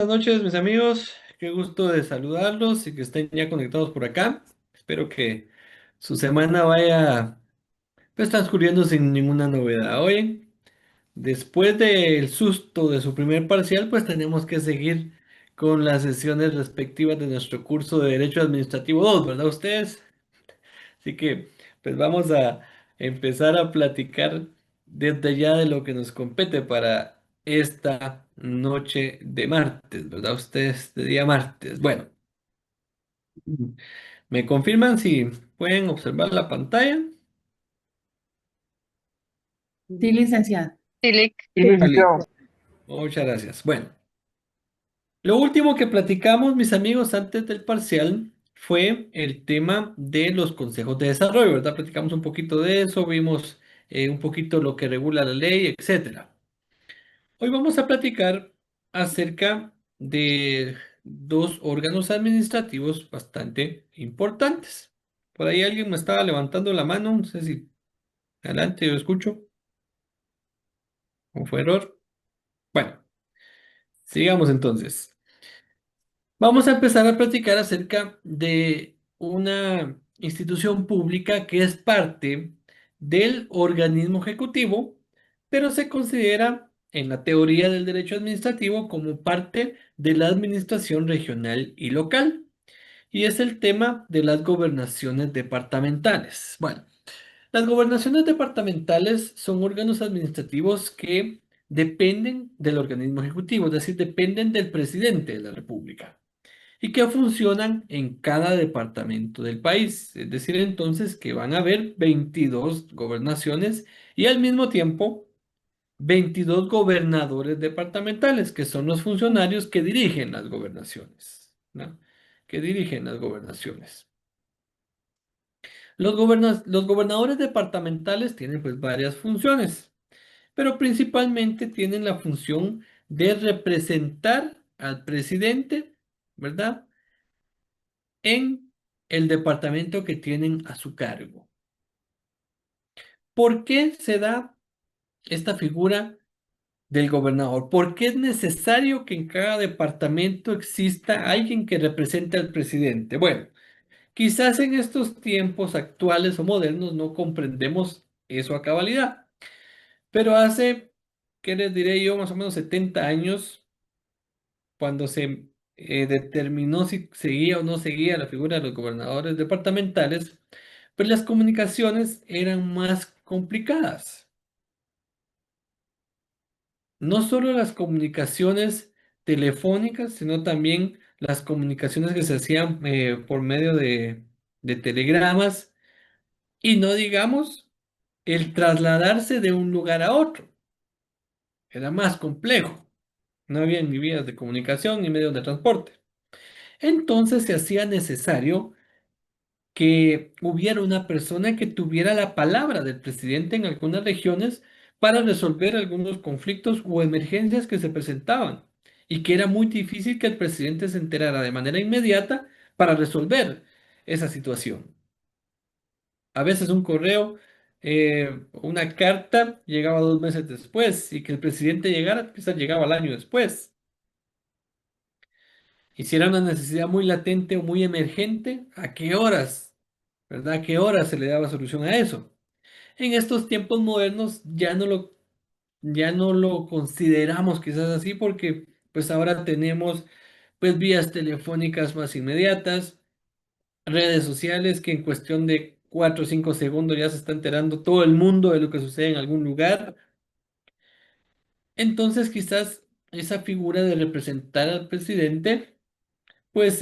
Buenas noches, mis amigos. Qué gusto de saludarlos y que estén ya conectados por acá. Espero que su semana vaya pues transcurriendo sin ninguna novedad. Hoy, después del susto de su primer parcial, pues tenemos que seguir con las sesiones respectivas de nuestro curso de Derecho Administrativo 2, ¿verdad ustedes? Así que pues vamos a empezar a platicar desde ya de lo que nos compete para esta noche de martes, ¿verdad? Ustedes de día martes. Bueno, ¿me confirman si pueden observar la pantalla? Sí, licenciada. Silic. Sí, Ah, listo. licenciado. Muchas gracias. Bueno, lo último que platicamos, mis amigos, antes del parcial fue el tema de los consejos de desarrollo, ¿verdad? Platicamos un poquito de eso, vimos un poquito lo que regula la ley, etcétera. Hoy vamos a platicar acerca de dos órganos administrativos bastante importantes. Por ahí alguien me estaba levantando la mano, no sé si adelante yo escucho o fue error. Bueno, sigamos entonces. Vamos a empezar a platicar acerca de una institución pública que es parte del organismo ejecutivo, pero se considera en la teoría del derecho administrativo como parte de la administración regional y local. Y es el tema de las gobernaciones departamentales. Bueno, las gobernaciones departamentales son órganos administrativos que dependen del organismo ejecutivo, es decir, dependen del presidente de la República y que funcionan en cada departamento del país. Es decir, entonces que van a haber 22 gobernaciones y al mismo tiempo 22 gobernadores departamentales, que son los funcionarios que dirigen las gobernaciones, ¿no? Que dirigen las gobernaciones. Los gobernadores departamentales tienen pues varias funciones, pero principalmente tienen la función de representar al presidente, ¿verdad? En el departamento que tienen a su cargo. ¿Por qué se da esta figura del gobernador? ¿Por qué es necesario que en cada departamento exista alguien que represente al presidente? Bueno, quizás en estos tiempos actuales o modernos no comprendemos eso a cabalidad, pero hace, ¿qué les diré yo? Más o menos 70 años, cuando se determinó si seguía o no seguía la figura de los gobernadores departamentales, pues las comunicaciones eran más complicadas. No solo las comunicaciones telefónicas, sino también las comunicaciones que se hacían por medio de telegramas y no digamos el trasladarse de un lugar a otro. Era más complejo. No había ni vías de comunicación ni medios de transporte. Entonces se hacía necesario que hubiera una persona que tuviera la palabra del presidente en algunas regiones para resolver algunos conflictos o emergencias que se presentaban y que era muy difícil que el presidente se enterara de manera inmediata para resolver esa situación. A veces un correo, una carta llegaba 2 meses después y que el presidente llegara, quizás llegaba al año después. Y si era una necesidad muy latente o muy emergente, ¿a qué horas? ¿Verdad? ¿A qué horas se le daba solución a eso? En estos tiempos modernos ya no lo consideramos quizás así porque pues ahora tenemos pues vías telefónicas más inmediatas, redes sociales que en cuestión de 4 o 5 segundos ya se está enterando todo el mundo de lo que sucede en algún lugar. Entonces quizás esa figura de representar al presidente pues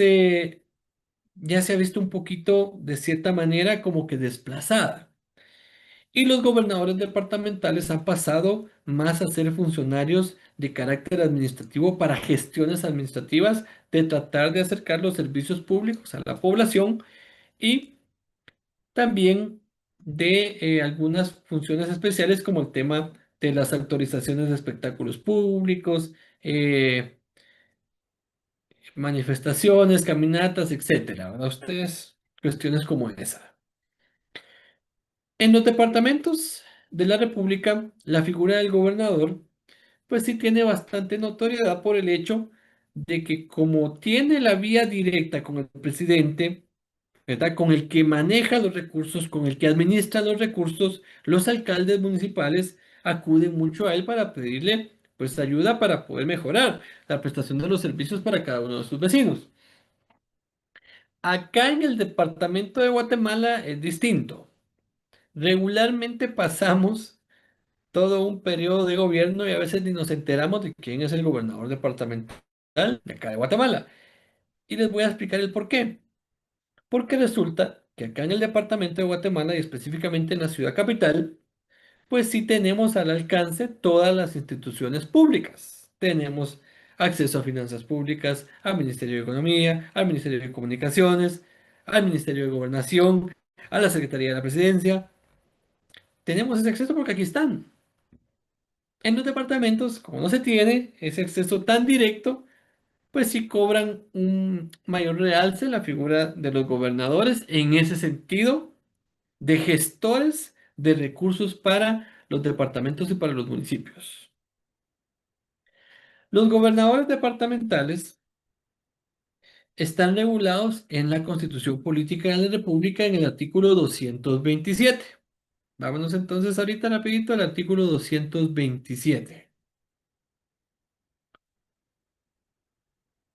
ya se ha visto un poquito de cierta manera como que desplazada. Y los gobernadores departamentales han pasado más a ser funcionarios de carácter administrativo para gestiones administrativas, de tratar de acercar los servicios públicos a la población y también de algunas funciones especiales como el tema de las autorizaciones de espectáculos públicos, manifestaciones, caminatas, etcétera, ¿verdad? Ustedes, cuestiones como esa. En los departamentos de la República, la figura del gobernador, pues sí tiene bastante notoriedad por el hecho de que como tiene la vía directa con el presidente, ¿verdad? Con el que maneja los recursos, con el que administra los recursos, los alcaldes municipales acuden mucho a él para pedirle pues ayuda para poder mejorar la prestación de los servicios para cada uno de sus vecinos. Acá en el departamento de Guatemala es distinto. Regularmente pasamos todo un periodo de gobierno y a veces ni nos enteramos de quién es el gobernador departamental de acá de Guatemala. Y les voy a explicar el por qué. Porque resulta que acá en el departamento de Guatemala y específicamente en la ciudad capital, pues sí tenemos al alcance todas las instituciones públicas. Tenemos acceso a finanzas públicas, al Ministerio de Economía, al Ministerio de Comunicaciones, al Ministerio de Gobernación, a la Secretaría de la Presidencia. Tenemos ese acceso porque aquí están. En los departamentos, como no se tiene ese acceso tan directo, pues sí cobran un mayor realce la figura de los gobernadores en ese sentido de gestores de recursos para los departamentos y para los municipios. Los gobernadores departamentales están regulados en la Constitución Política de la República en el artículo 227. Vámonos entonces ahorita rapidito al artículo 227.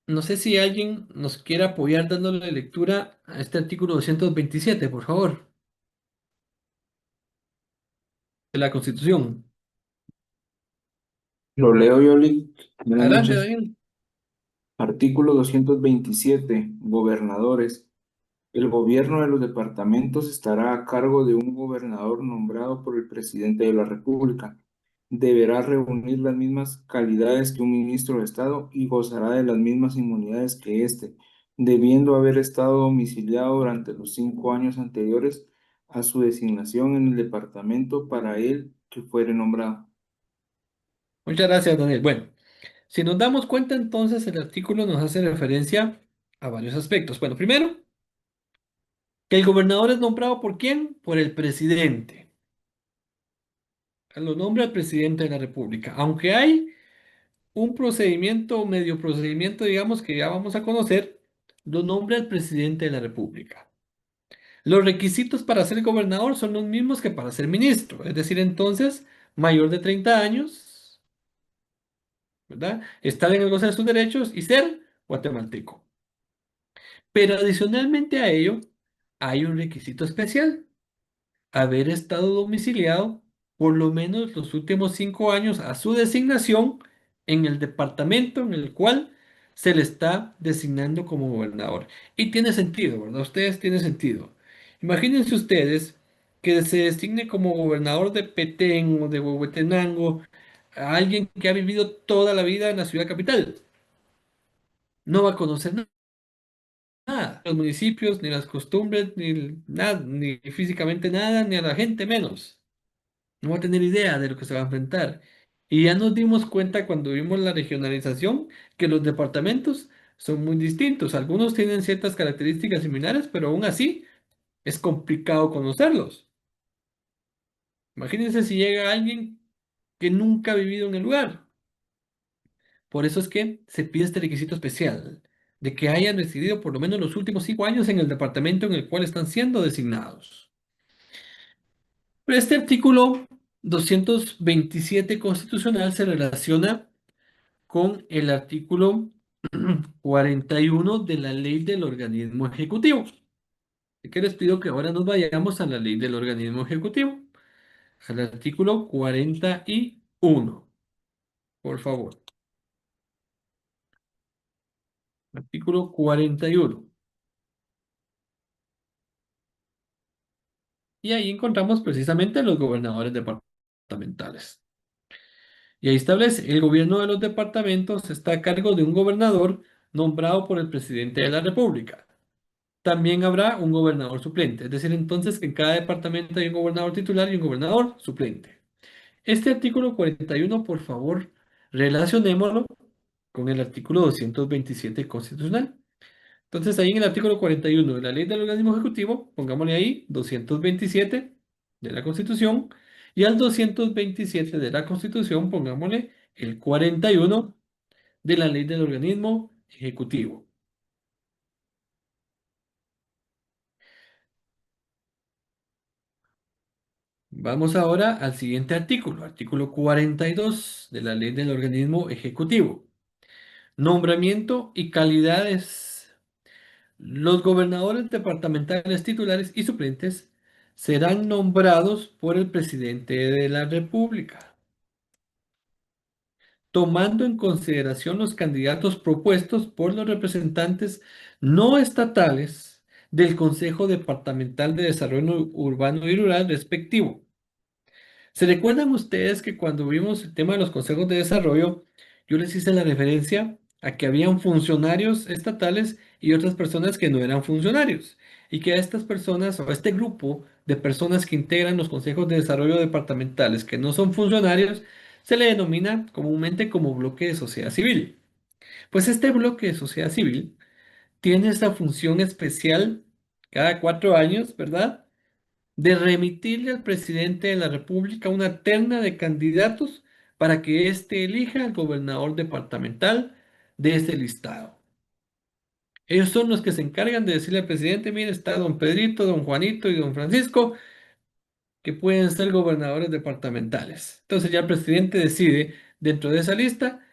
No sé si alguien nos quiere apoyar dándole lectura a este artículo 227, por favor, de la Constitución. Lo leo yo, Lick. Buenas Adelante, noches. Daniel. Artículo 227. Gobernadores. El gobierno de los departamentos estará a cargo de un gobernador nombrado por el presidente de la República. Deberá reunir las mismas calidades que un ministro de Estado y gozará de las mismas inmunidades que éste, debiendo haber estado domiciliado durante los 5 años anteriores a su designación en el departamento para el que fuere nombrado. Muchas gracias, Daniel. Bueno, si nos damos cuenta entonces, el artículo nos hace referencia a varios aspectos. Bueno, primero, que el gobernador es nombrado ¿por quién? Por el presidente. Lo nombra el presidente de la República. Aunque hay un procedimiento, medio procedimiento, digamos, que ya vamos a conocer, lo nombra el presidente de la República. Los requisitos para ser gobernador son los mismos que para ser ministro, es decir, entonces, mayor de 30 años, ¿verdad? Estar en el goce de sus derechos y ser guatemalteco. Pero adicionalmente a ello, hay un requisito especial: haber estado domiciliado por lo menos los últimos 5 años a su designación en el departamento en el cual se le está designando como gobernador. Y tiene sentido, ¿verdad? Ustedes tiene sentido. Imagínense ustedes que se designe como gobernador de Petén o de Huehuetenango a alguien que ha vivido toda la vida en la ciudad capital. No va a conocer nada, los municipios, ni las costumbres, ni nada, ni físicamente nada, ni a la gente menos. No va a tener idea de lo que se va a enfrentar. Y ya nos dimos cuenta cuando vimos la regionalización que los departamentos son muy distintos. Algunos tienen ciertas características similares, pero aún así es complicado conocerlos. Imagínense si llega alguien que nunca ha vivido en el lugar. Por eso es que se pide este requisito especial, de que hayan residido por lo menos los últimos 5 años en el departamento en el cual están siendo designados. Pero este artículo 227 constitucional se relaciona con el artículo 41 de la ley del organismo ejecutivo. Así que les pido que ahora nos vayamos a la ley del organismo ejecutivo, al artículo 41, por favor. Artículo 41. Y ahí encontramos precisamente los gobernadores departamentales. Y ahí establece, el gobierno de los departamentos está a cargo de un gobernador nombrado por el presidente de la República. También habrá un gobernador suplente, es decir, entonces que en cada departamento hay un gobernador titular y un gobernador suplente. Este artículo 41, por favor, relacionémoslo con el artículo 227 constitucional. Entonces, ahí en el artículo 41 de la Ley del Organismo Ejecutivo, pongámosle ahí 227 de la Constitución, y al 227 de la Constitución, pongámosle el 41 de la Ley del Organismo ejecutivo. Vamos ahora al siguiente artículo, artículo 42 de la ley del organismo ejecutivo. Nombramiento y calidades. Los gobernadores departamentales titulares y suplentes serán nombrados por el presidente de la República, tomando en consideración los candidatos propuestos por los representantes no estatales del Consejo Departamental de Desarrollo Urbano y Rural respectivo. ¿Se recuerdan ustedes que cuando vimos el tema de los consejos de desarrollo, yo les hice la referencia a que habían funcionarios estatales y otras personas que no eran funcionarios? Y que a estas personas o a este grupo de personas que integran los consejos de desarrollo departamentales que no son funcionarios, se le denomina comúnmente como bloque de sociedad civil. Pues este bloque de sociedad civil tiene esta función especial cada 4 años, ¿verdad? De remitirle al presidente de la República una terna de candidatos para que éste elija al gobernador departamental de ese listado. Ellos son los que se encargan de decirle al presidente, mire, está don Pedrito, don Juanito y don Francisco, que pueden ser gobernadores departamentales. Entonces ya el presidente decide dentro de esa lista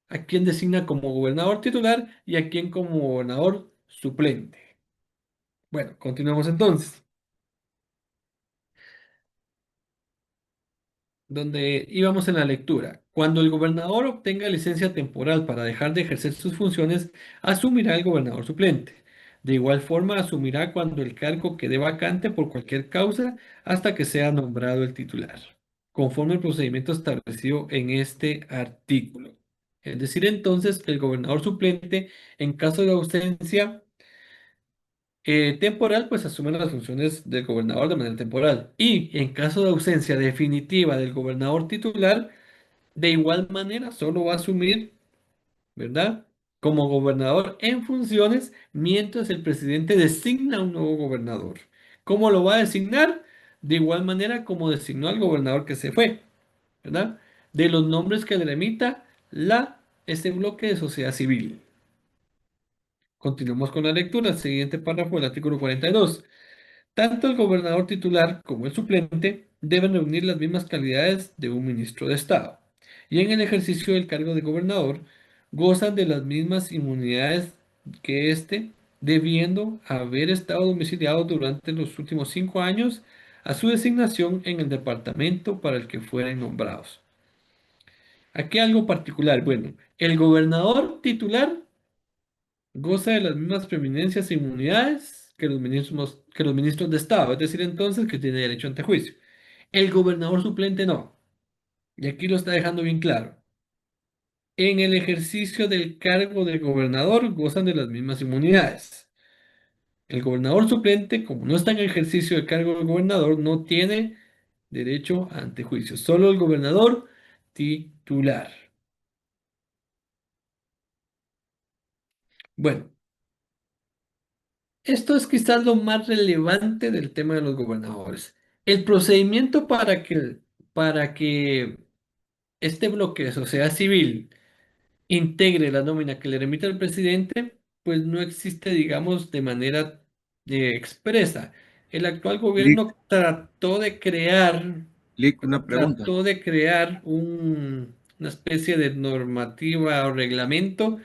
a quién designa como gobernador titular y a quién como gobernador suplente. Bueno, continuamos entonces. Donde íbamos en la lectura. Cuando el gobernador obtenga licencia temporal para dejar de ejercer sus funciones, asumirá el gobernador suplente. De igual forma, asumirá cuando el cargo quede vacante por cualquier causa hasta que sea nombrado el titular, conforme al procedimiento establecido en este artículo. Es decir, entonces, que el gobernador suplente, en caso de ausencia temporal, pues asume las funciones del gobernador de manera temporal. Y en caso de ausencia definitiva del gobernador titular, de igual manera solo va a asumir, ¿verdad? Como gobernador en funciones mientras el presidente designa un nuevo gobernador. ¿Cómo lo va a designar? De igual manera como designó al gobernador que se fue, ¿verdad? De los nombres que le emita este bloque de sociedad civil. Continuamos con la lectura. El siguiente párrafo del artículo 42. Tanto el gobernador titular como el suplente deben reunir las mismas calidades de un ministro de Estado, y en el ejercicio del cargo de gobernador gozan de las mismas inmunidades que éste, debiendo haber estado domiciliado durante los últimos 5 años a su designación en el departamento para el que fueren nombrados. Aquí algo particular. Bueno, el gobernador titular goza de las mismas preeminencias e inmunidades que los ministros de Estado, es decir, entonces que tiene derecho ante juicio. El gobernador suplente no. Y aquí lo está dejando bien claro. En el ejercicio del cargo de gobernador gozan de las mismas inmunidades. El gobernador suplente, como no está en el ejercicio del cargo de gobernador, no tiene derecho ante juicio. Solo el gobernador titular. Bueno, esto es quizás lo más relevante del tema de los gobernadores. El procedimiento para que este bloque de sociedad civil integre la nómina que le remite al presidente, pues no existe, digamos, de manera expresa. El actual Lick, gobierno Una pregunta. trató de crear una especie de normativa o reglamento,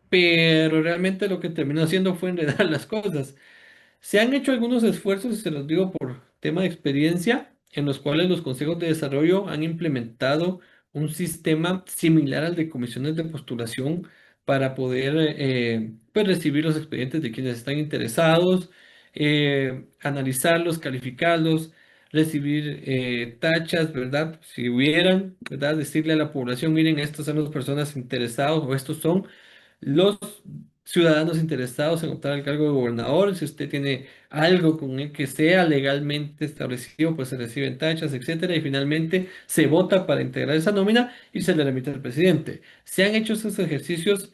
pero realmente lo que terminó haciendo fue enredar las cosas. Se han hecho algunos esfuerzos, y se los digo por tema de experiencia, en los cuales los consejos de desarrollo han implementado un sistema similar al de comisiones de postulación para poder pues recibir los expedientes de quienes están interesados, analizarlos, calificarlos, recibir tachas, ¿verdad? Si hubieran, ¿verdad? Decirle a la población, miren, estas son las personas interesadas o estos son los ciudadanos interesados en optar al cargo de gobernador. Si usted tiene algo con el que sea legalmente establecido, pues se reciben tachas, etcétera, y finalmente se vota para integrar esa nómina y se le remite al presidente. Se han hecho esos ejercicios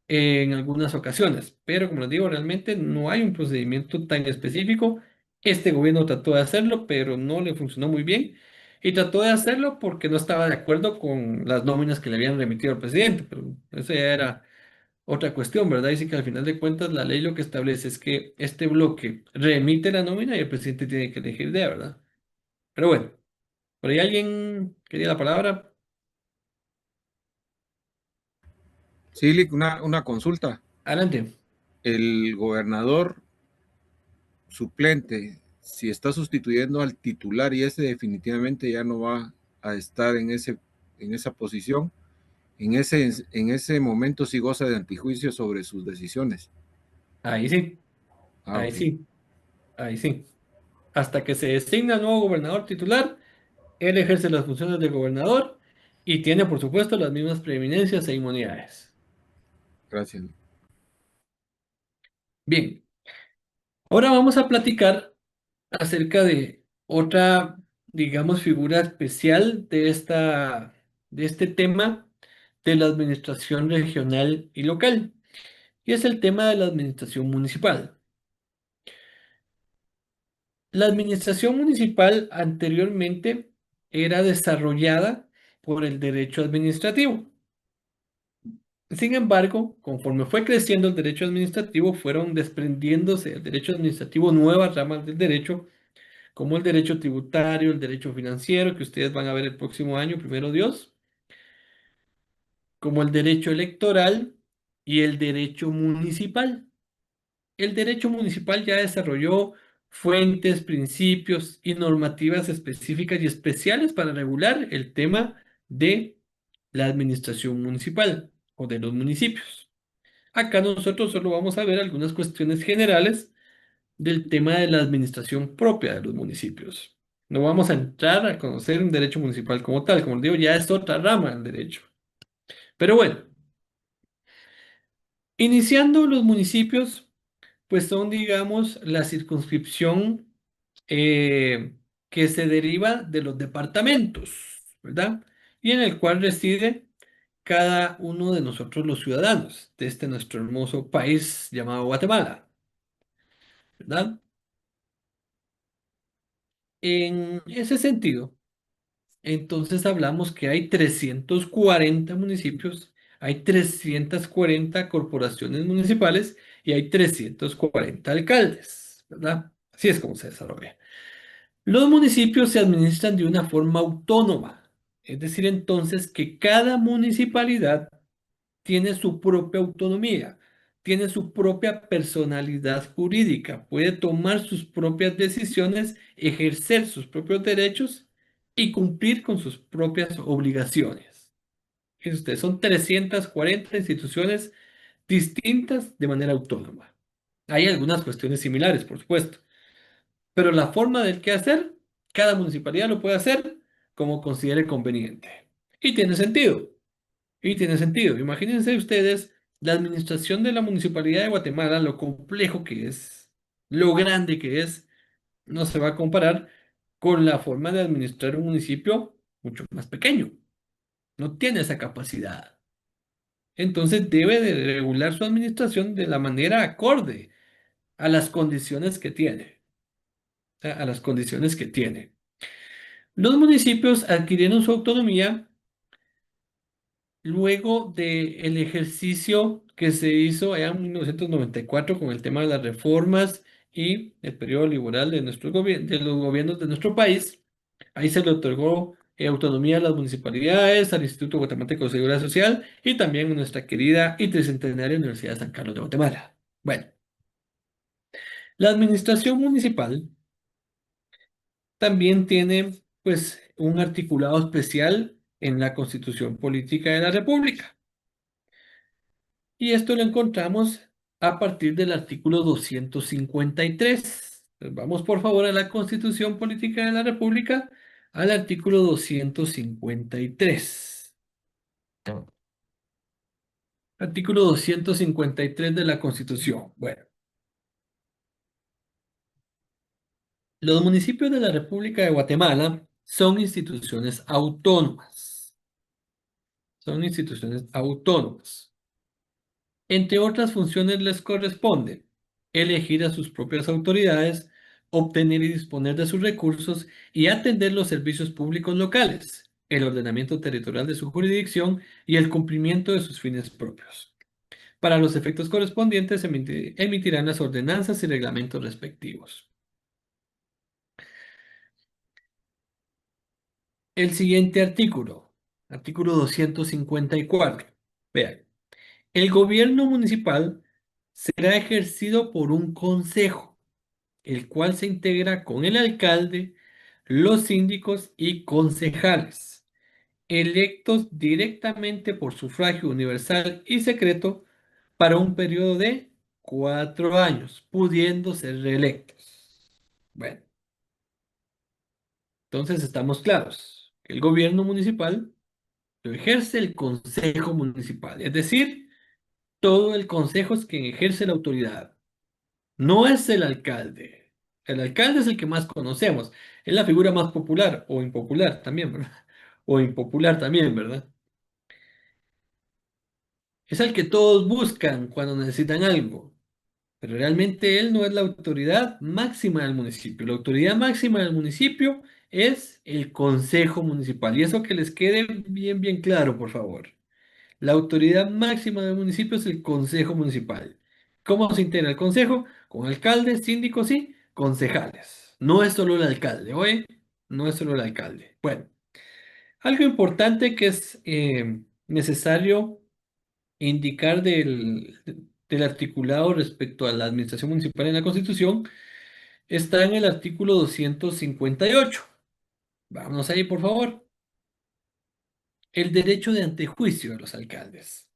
en algunas ocasiones, pero como les digo, realmente no hay un procedimiento tan específico. Este gobierno trató de hacerlo, pero no le funcionó muy bien. Y trató de hacerlo porque no estaba de acuerdo con las nóminas que le habían remitido al presidente, pero eso ya era otra cuestión, ¿verdad? Dice que al final de cuentas la ley lo que establece es que este bloque remite la nómina y el presidente tiene que elegir de, ¿verdad? Pero bueno, ¿por ahí alguien quería la palabra? Sí, Lick, una consulta. Adelante. El gobernador suplente, si está sustituyendo al titular y ese definitivamente ya no va a estar en esa posición, en ese momento sí goza de antijuicio sobre sus decisiones. Ahí sí, Ah, ahí ok. sí, ahí sí. Hasta que se designa el nuevo gobernador titular, él ejerce las funciones de gobernador y tiene, por supuesto, las mismas preeminencias e inmunidades. Gracias. Bien, ahora vamos a platicar acerca de otra, digamos, figura especial de este tema de la administración regional y local, y es el tema de la administración municipal. La administración municipal anteriormente era desarrollada por el derecho administrativo. Sin embargo, conforme fue creciendo el derecho administrativo, fueron desprendiéndose del derecho administrativo nuevas ramas del derecho, como el derecho tributario, el derecho financiero, que ustedes van a ver el próximo año, primero Dios, como el derecho electoral y el derecho municipal. El derecho municipal ya desarrolló fuentes, principios y normativas específicas y especiales para regular el tema de la administración municipal o de los municipios. Acá nosotros solo vamos a ver algunas cuestiones generales del tema de la administración propia de los municipios. No vamos a entrar a conocer un derecho municipal como tal, como les digo, ya es otra rama del derecho. Pero bueno, iniciando los municipios, pues son, digamos, la circunscripción eh, que se deriva de los departamentos, ¿verdad? Y en el cual reside cada uno de nosotros los ciudadanos de este nuestro hermoso país llamado Guatemala, ¿verdad? En ese sentido, entonces hablamos que hay 340 municipios, hay 340 corporaciones municipales y hay 340 alcaldes, ¿verdad? Así es como se desarrolla. Los municipios se administran de una forma autónoma, es decir, entonces que cada municipalidad tiene su propia autonomía, tiene su propia personalidad jurídica, puede tomar sus propias decisiones, ejercer sus propios derechos y cumplir con sus propias obligaciones. Fíjense ustedes, son 340 instituciones distintas de manera autónoma. Hay algunas cuestiones similares, por supuesto, pero la forma del que hacer, cada municipalidad lo puede hacer como considere conveniente. Y tiene sentido. Y tiene sentido. Imagínense ustedes la administración de la Municipalidad de Guatemala, lo complejo que es, lo grande que es, no se va a comparar con la forma de administrar un municipio mucho más pequeño. No tiene esa capacidad. Entonces debe de regular su administración de la manera acorde a las condiciones que tiene. O sea, a las condiciones que tiene. Los municipios adquirieron su autonomía luego del ejercicio que se hizo allá en 1994 con el tema de las reformas y el periodo liberal de, de los gobiernos de nuestro país. Ahí se le otorgó autonomía a las municipalidades, al Instituto Guatemalteco de Seguridad Social y también a nuestra querida y tricentenaria Universidad de San Carlos de Guatemala. Bueno, la administración municipal también tiene pues un articulado especial en la Constitución Política de la República. Y esto lo encontramos a partir del artículo 253. Vamos por favor a la Constitución Política de la República, al artículo 253. Artículo 253 de la Constitución. Bueno, los municipios de la República de Guatemala son instituciones autónomas. Son instituciones autónomas. Entre otras funciones les corresponde elegir a sus propias autoridades, obtener y disponer de sus recursos y atender los servicios públicos locales, el ordenamiento territorial de su jurisdicción y el cumplimiento de sus fines propios. Para los efectos correspondientes emitirán las ordenanzas y reglamentos respectivos. El siguiente artículo, artículo 254. Vean, el gobierno municipal será ejercido por un consejo, el cual se integra con el alcalde, los síndicos y concejales, electos directamente por sufragio universal y secreto para un periodo de 4 años, pudiendo ser reelectos. Bueno, entonces estamos claros. El gobierno municipal lo ejerce el consejo municipal, es decir, todo el consejo es quien ejerce la autoridad. No es el alcalde. El alcalde es el que más conocemos. Es la figura más popular o impopular también, ¿verdad? O impopular también, ¿verdad? Es el que todos buscan cuando necesitan algo. Pero realmente él no es la autoridad máxima del municipio. La autoridad máxima del municipio es el consejo municipal. Y eso que les quede bien, bien claro, por favor. La autoridad máxima del municipio es el consejo municipal. ¿Cómo se integra el consejo? Con alcaldes, síndicos y concejales. No es solo el alcalde, ¿oye? No es solo el alcalde. Bueno, algo importante que es necesario indicar del articulado respecto a la administración municipal en la Constitución está en el artículo 258. Vámonos ahí, por favor. El derecho de antejuicio de los alcaldes.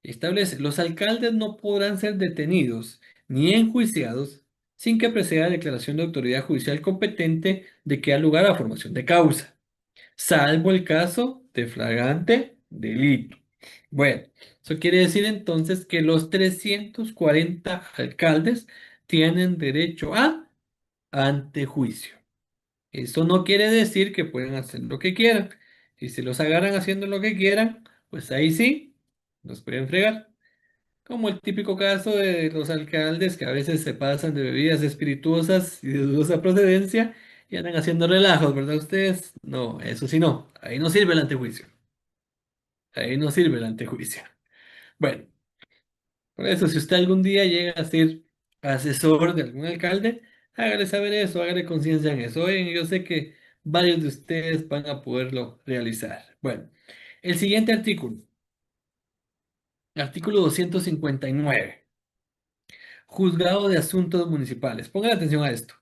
Establece, los alcaldes no podrán ser detenidos ni enjuiciados sin que preceda declaración de autoridad judicial competente de que ha lugar a formación de causa, salvo el caso de flagrante delito. Bueno, eso quiere decir entonces que los 340 alcaldes tienen derecho a antejuicio. Eso no quiere decir que pueden hacer lo que quieran. Y si los agarran haciendo lo que quieran, pues ahí sí, los pueden fregar. Como el típico caso de los alcaldes que a veces se pasan de bebidas espirituosas y de dudosa procedencia y andan haciendo relajos, ¿verdad ustedes? No, eso sí no. Ahí no sirve el antejuicio. Ahí no sirve el antejuicio. Bueno, por eso si usted algún día llega a ser asesor de algún alcalde, hágale saber eso, hágale conciencia en eso. Oigan, yo sé que varios de ustedes van a poderlo realizar. Bueno, el siguiente artículo, artículo 259. Juzgado de Asuntos Municipales. Pongan atención a esto.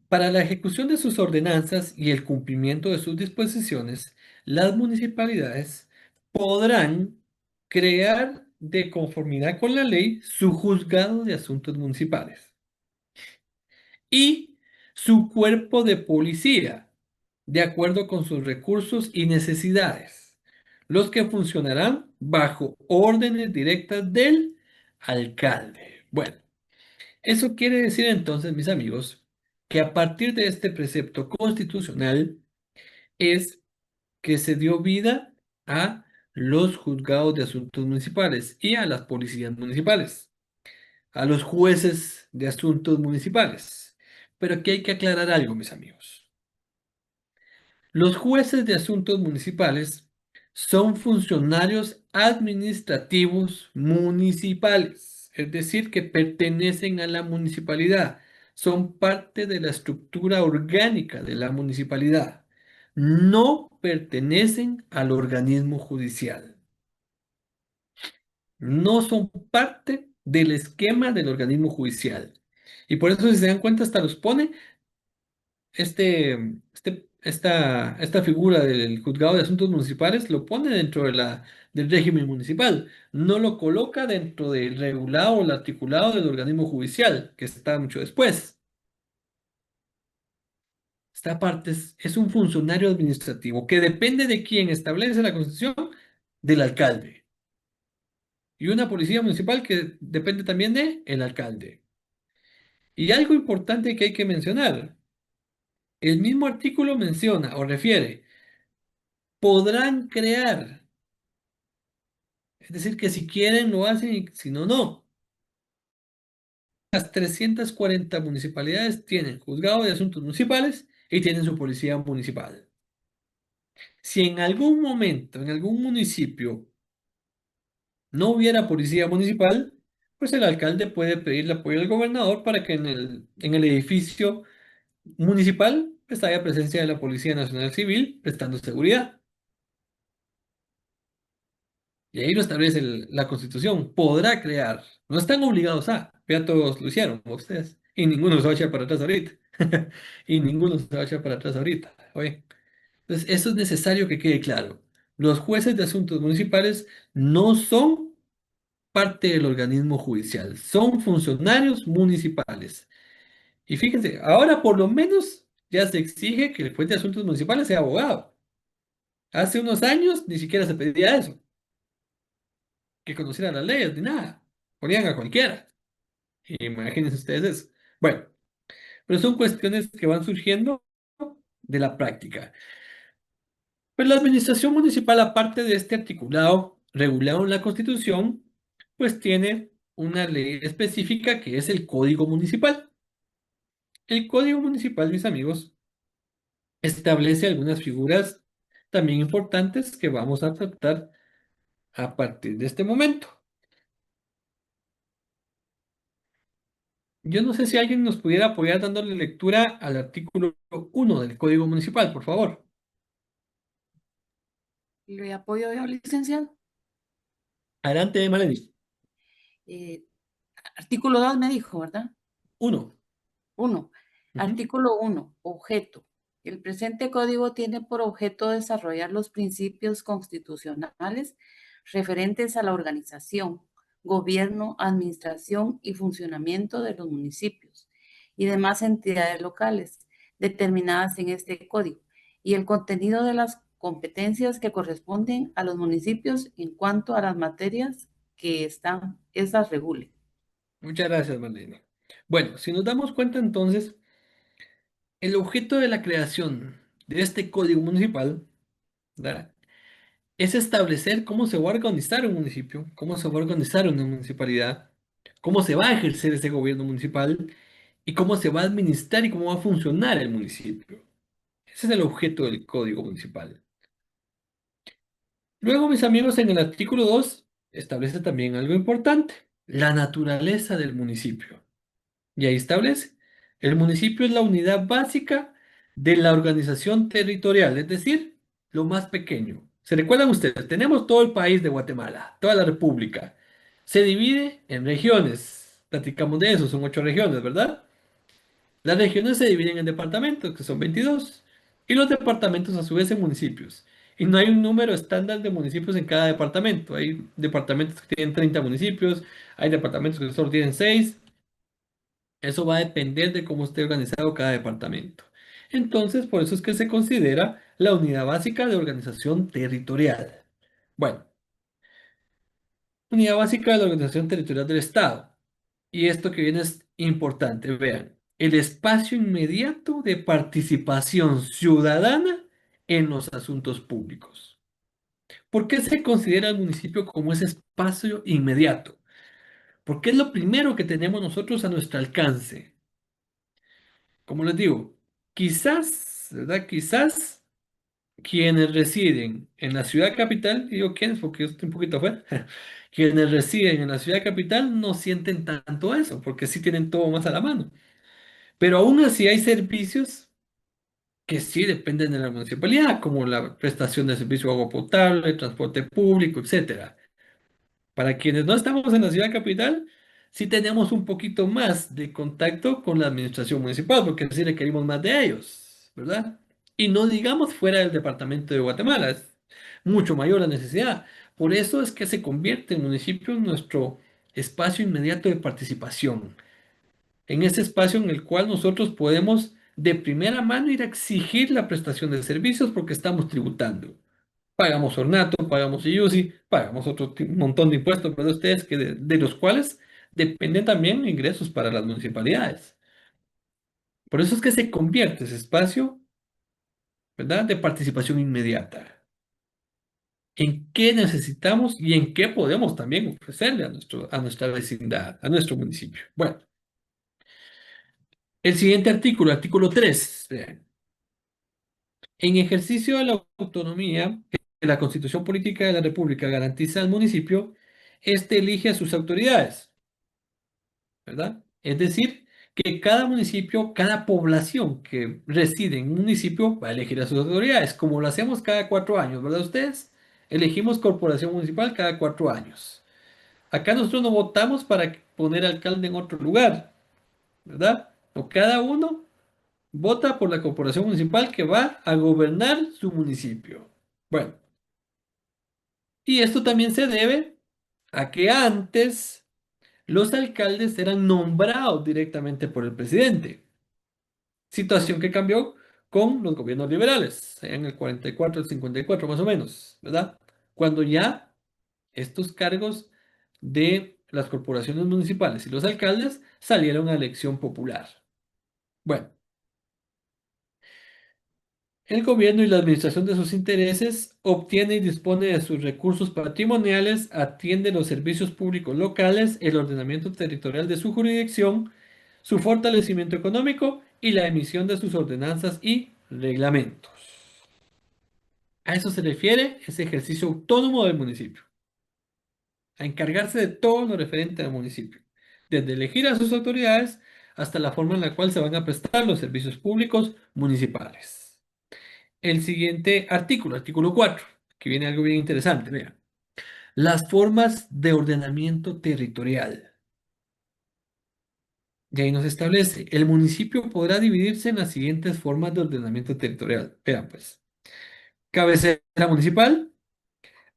Para la ejecución de sus ordenanzas y el cumplimiento de sus disposiciones, las municipalidades podrán crear de conformidad con la ley su juzgado de asuntos municipales y su cuerpo de policía, de acuerdo con sus recursos y necesidades, los que funcionarán bajo órdenes directas del alcalde. Bueno. Eso quiere decir entonces, mis amigos, que a partir de este precepto constitucional es que se dio vida a los juzgados de asuntos municipales y a las policías municipales, a los jueces de asuntos municipales. Pero aquí hay que aclarar algo, mis amigos. Los jueces de asuntos municipales son funcionarios administrativos municipales, es decir, que pertenecen a la municipalidad, son parte de la estructura orgánica de la municipalidad, no pertenecen al organismo judicial, no son parte del esquema del organismo judicial. Y por eso, si se dan cuenta, hasta los pone esta figura del juzgado de asuntos municipales lo pone dentro del régimen municipal, no lo coloca dentro del regulado o el articulado del organismo judicial, que está mucho después. Esta parte es un funcionario administrativo que depende de quien establece la Constitución, del alcalde. Y una policía municipal que depende también del alcalde. Y algo importante que hay que mencionar, el mismo artículo menciona o refiere podrán crear. Es decir, que si quieren lo hacen y si no, no. Las 340 municipalidades tienen juzgado de asuntos municipales y tienen su policía municipal. Si en algún momento, en algún municipio, no hubiera policía municipal, pues el alcalde puede pedirle apoyo al gobernador para que en el edificio municipal pues haya presencia de la Policía Nacional Civil prestando seguridad. Y ahí lo establece la Constitución. Podrá crear. No están obligados a. Ya todos lo hicieron, ustedes. Y ninguno se va a echar para atrás ahorita. Y ninguno se va a echar para atrás ahorita. Oye. Entonces, eso es necesario que quede claro. Los jueces de asuntos municipales no son parte del organismo judicial. Son funcionarios municipales. Y fíjense, ahora por lo menos ya se exige que el juez de asuntos municipales sea abogado. Hace unos años ni siquiera se pedía eso, que conociera las leyes ni nada. Ponían a cualquiera. Imagínense ustedes eso. Bueno, pero son cuestiones que van surgiendo de la práctica. Pues la administración municipal, aparte de este articulado regulado en la Constitución, pues tiene una ley específica que es el Código Municipal. El Código Municipal, mis amigos, establece algunas figuras también importantes que vamos a tratar a partir de este momento. Yo no sé si alguien nos pudiera apoyar dándole lectura al artículo 1 del Código Municipal, por favor. Le apoyo yo, licenciado. Adelante, Malení. Eh, Artículo 2 me dijo, ¿verdad? 1. 1. Ujú. Artículo 1. Objeto. El presente código tiene por objeto desarrollar los principios constitucionales referentes a la organización, gobierno, administración y funcionamiento de los municipios y demás entidades locales determinadas en este código y el contenido de las competencias que corresponden a los municipios en cuanto a las materias que estas regulen. Muchas gracias, Marlene. Bueno, si nos damos cuenta entonces, el objeto de la creación de este código municipal, ¿verdad?, es establecer cómo se va a organizar un municipio, cómo se va a organizar una municipalidad, cómo se va a ejercer ese gobierno municipal y cómo se va a administrar y cómo va a funcionar el municipio. Ese es el objeto del código municipal. Luego, mis amigos, en el artículo 2 establece también algo importante, la naturaleza del municipio. Y ahí establece, el municipio es la unidad básica de la organización territorial, es decir, lo más pequeño. ¿Se recuerdan ustedes? Tenemos todo el país de Guatemala, toda la república. Se divide en regiones. Platicamos de eso, son 8 regiones, ¿verdad? Las regiones se dividen en departamentos, que son 22, y los departamentos a su vez en municipios. Y no hay un número estándar de municipios en cada departamento. Hay departamentos que tienen 30 municipios, hay departamentos que solo tienen 6. Eso va a depender de cómo esté organizado cada departamento. Entonces, por eso es que se considera la unidad básica de organización territorial. Bueno, unidad básica de la organización territorial del Estado. Y esto que viene es importante, vean, el espacio inmediato de participación ciudadana en los asuntos públicos. ¿Por qué se considera el municipio como ese espacio inmediato? Porque es lo primero que tenemos nosotros a nuestro alcance. Como les digo, quizás, ¿verdad? Quizás quienes residen en la ciudad capital, digo quiénes porque yo estoy un poquito afuera, quienes residen en la ciudad capital no sienten tanto eso, porque sí tienen todo más a la mano. Pero aún así hay servicios que sí dependen de la municipalidad, como la prestación de servicio de agua potable, transporte público, etcétera. Para quienes no estamos en la ciudad capital, sí tenemos un poquito más de contacto con la administración municipal, porque sí requerimos más de ellos, ¿verdad? Y no digamos fuera del departamento de Guatemala, es mucho mayor la necesidad. Por eso es que se convierte el municipio en nuestro espacio inmediato de participación, en ese espacio en el cual nosotros podemos de primera mano ir a exigir la prestación de servicios porque estamos tributando. Pagamos ornato, pagamos IUCI, pagamos otro montón de impuestos, pero ustedes que de los cuales dependen también ingresos para las municipalidades. Por eso es que se convierte ese espacio, ¿verdad?, de participación inmediata. ¿En qué necesitamos y en qué podemos también ofrecerle a nuestra vecindad, a nuestro municipio? Bueno, el siguiente artículo, artículo 3. En ejercicio de la autonomía que la Constitución Política de la República garantiza al municipio, este elige a sus autoridades, ¿verdad? Es decir, que cada municipio, cada población que reside en un municipio va a elegir a sus autoridades, como lo hacemos cada 4 años, ¿verdad? Ustedes elegimos corporación municipal cada 4 años. Acá nosotros no votamos para poner alcalde en otro lugar, ¿verdad? O cada uno vota por la corporación municipal que va a gobernar su municipio. Bueno, y esto también se debe a que antes los alcaldes eran nombrados directamente por el presidente. Situación que cambió con los gobiernos liberales, en el 44, el 54 más o menos, ¿verdad? Cuando ya estos cargos de las corporaciones municipales y los alcaldes salieron a elección popular. Bueno, el gobierno y la administración de sus intereses obtiene y dispone de sus recursos patrimoniales, atiende los servicios públicos locales, el ordenamiento territorial de su jurisdicción, su fortalecimiento económico y la emisión de sus ordenanzas y reglamentos. A eso se refiere ese ejercicio autónomo del municipio, a encargarse de todo lo referente al municipio, desde elegir a sus autoridades hasta la forma en la cual se van a prestar los servicios públicos municipales. El siguiente artículo, artículo 4, que viene algo bien interesante, mira. Las formas de ordenamiento territorial. Y ahí nos establece, el municipio podrá dividirse en las siguientes formas de ordenamiento territorial. Vean pues, cabecera municipal,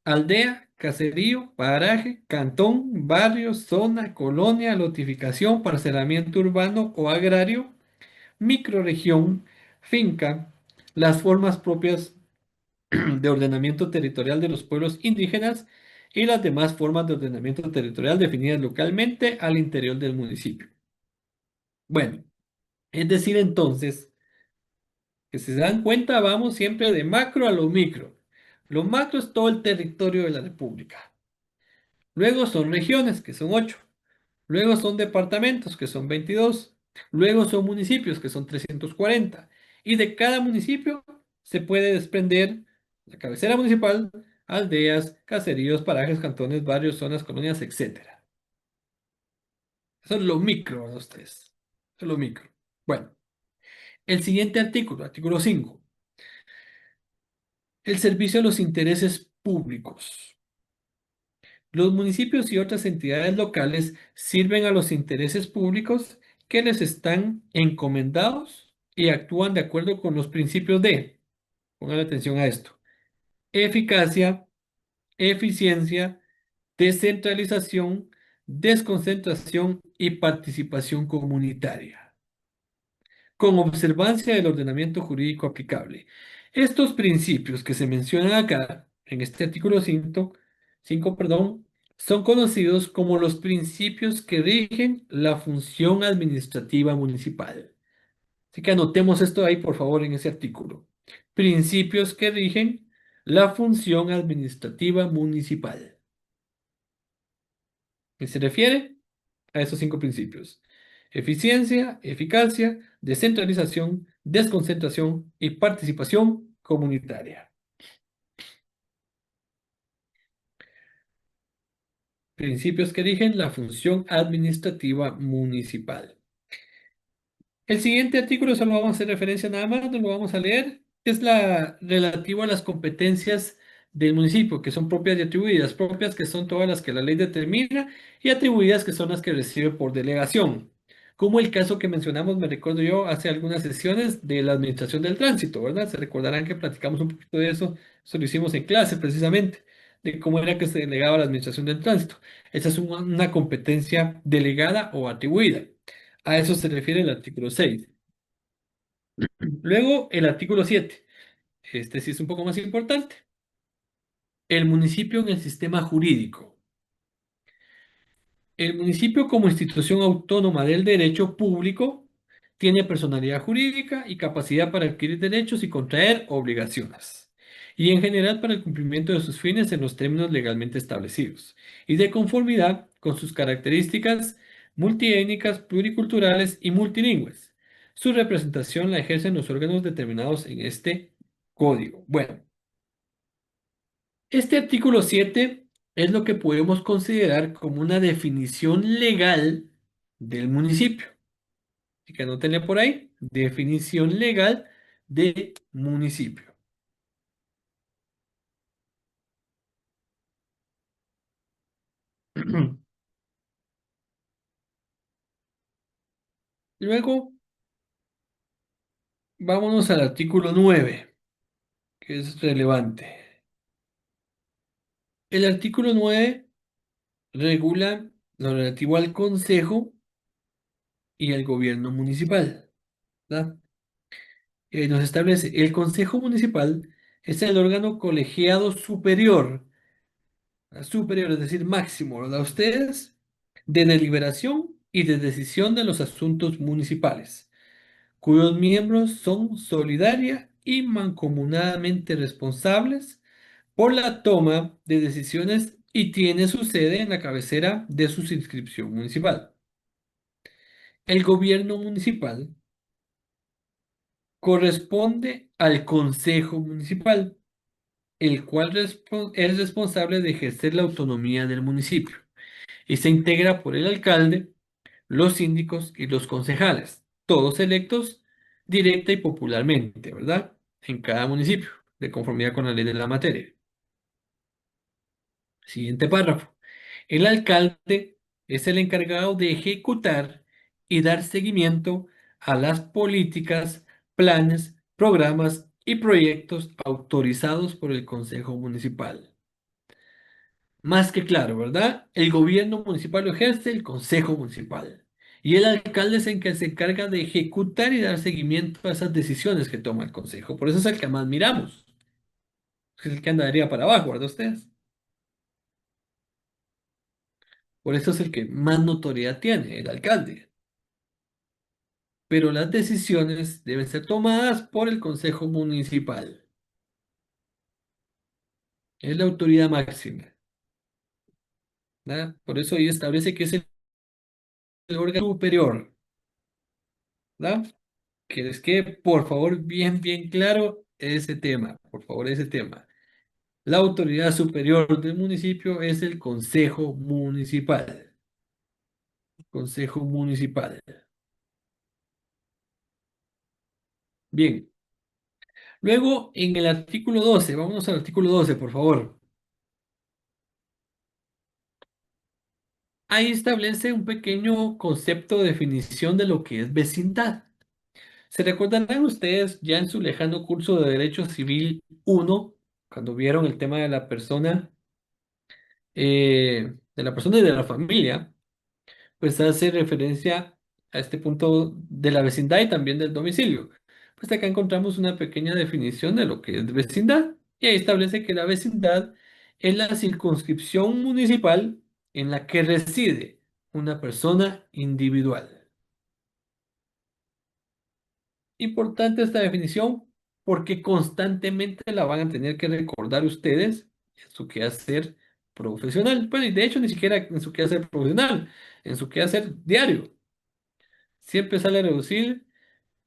aldea, caserío, paraje, cantón, barrio, zona, colonia, lotificación, parcelamiento urbano o agrario, microrregión, finca, las formas propias de ordenamiento territorial de los pueblos indígenas y las demás formas de ordenamiento territorial definidas localmente al interior del municipio. Bueno, es decir entonces, que si se dan cuenta, vamos siempre de macro a lo micro. Lo macro es todo el territorio de la República. Luego son regiones, que son 8. Luego son departamentos, que son 22. Luego son municipios, que son 340. Y de cada municipio se puede desprender la cabecera municipal, aldeas, caseríos, parajes, cantones, barrios, zonas, colonias, etcétera. Eso es lo micro, ¿verdad ustedes? Eso es lo micro. Bueno, el siguiente artículo, artículo 5. El servicio a los intereses públicos. Los municipios y otras entidades locales sirven a los intereses públicos que les están encomendados y actúan de acuerdo con los principios de, pongan atención a esto, eficacia, eficiencia, descentralización, desconcentración y participación comunitaria, con observancia del ordenamiento jurídico aplicable. Estos principios que se mencionan acá, en este artículo 5, perdón, son conocidos como los principios que rigen la función administrativa municipal. Así que anotemos esto ahí, por favor, en ese artículo. Principios que rigen la función administrativa municipal. ¿Qué se refiere? A esos 5 principios: eficiencia, eficacia, descentralización, desconcentración y participación comunitaria. Principios que rigen la función administrativa municipal. El siguiente artículo solo vamos a hacer referencia nada más, no lo vamos a leer. Es la relativo a las competencias del municipio, que son propias y atribuidas. Propias, que son todas las que la ley determina, y atribuidas, que son las que recibe por delegación. Como el caso que mencionamos, me recuerdo yo, hace algunas sesiones de la administración del tránsito, ¿verdad? Se recordarán que platicamos un poquito de eso. Eso lo hicimos en clase precisamente, de cómo era que se delegaba la administración del tránsito. Esa es una competencia delegada o atribuida. A eso se refiere el artículo 6. Luego, el artículo 7. Este sí es un poco más importante. El municipio en el sistema jurídico. El municipio, como institución autónoma del derecho público, tiene personalidad jurídica y capacidad para adquirir derechos y contraer obligaciones, y en general para el cumplimiento de sus fines en los términos legalmente establecidos, y de conformidad con sus características multiétnicas, pluriculturales y multilingües. Su representación la ejercen los órganos determinados en este código. Bueno, este artículo 7 es lo que podemos considerar como una definición legal del municipio. Así que anótenle por ahí, definición legal de municipio. Luego, vámonos al artículo 9, que es relevante. El artículo 9 regula lo relativo al consejo y al gobierno municipal, ¿verdad? Nos establece, el consejo municipal es el órgano colegiado superior, es decir, máximo, ¿verdad? Ustedes, de deliberación y de decisión de los asuntos municipales, cuyos miembros son solidaria y mancomunadamente responsables por la toma de decisiones y tiene su sede en la cabecera de su circunscripción municipal. El gobierno municipal corresponde al consejo municipal, el cual es responsable de ejercer la autonomía del municipio y se integra por el alcalde, los síndicos y los concejales, todos electos directa y popularmente, ¿verdad? En cada municipio, de conformidad con la ley de la materia. Siguiente párrafo. El alcalde es el encargado de ejecutar y dar seguimiento a las políticas, planes, programas y proyectos autorizados por el Consejo Municipal. Más que claro, ¿verdad? El gobierno municipal lo ejerce el Consejo Municipal. Y el alcalde es el que se encarga de ejecutar y dar seguimiento a esas decisiones que toma el Consejo. Por eso es el que más miramos. Es el que andaría para abajo, ¿verdad ustedes? Por eso es el que más notoriedad tiene, el alcalde. Pero las decisiones deben ser tomadas por el Consejo Municipal. Es la autoridad máxima, ¿verdad? Por eso ahí establece que es el órgano superior, ¿verdad? Que les quede, por favor, bien, bien claro ese tema, por favor, ese tema. La autoridad superior del municipio es el Consejo Municipal. Consejo Municipal. Bien. Luego, en el artículo 12, vámonos al artículo 12, por favor. Ahí establece un pequeño concepto de definición de lo que es vecindad. ¿Se recordarán ustedes ya en su lejano curso de Derecho Civil 1, cuando vieron el tema de la persona y de la familia? Pues hace referencia a este punto de la vecindad y también del domicilio. Pues acá encontramos una pequeña definición de lo que es vecindad y ahí establece que la vecindad es la circunscripción municipal en la que reside una persona individual. Importante esta definición porque constantemente la van a tener que recordar ustedes en su quehacer profesional. Bueno, y de hecho ni siquiera en su quehacer profesional, en su quehacer diario. Siempre sale a reducir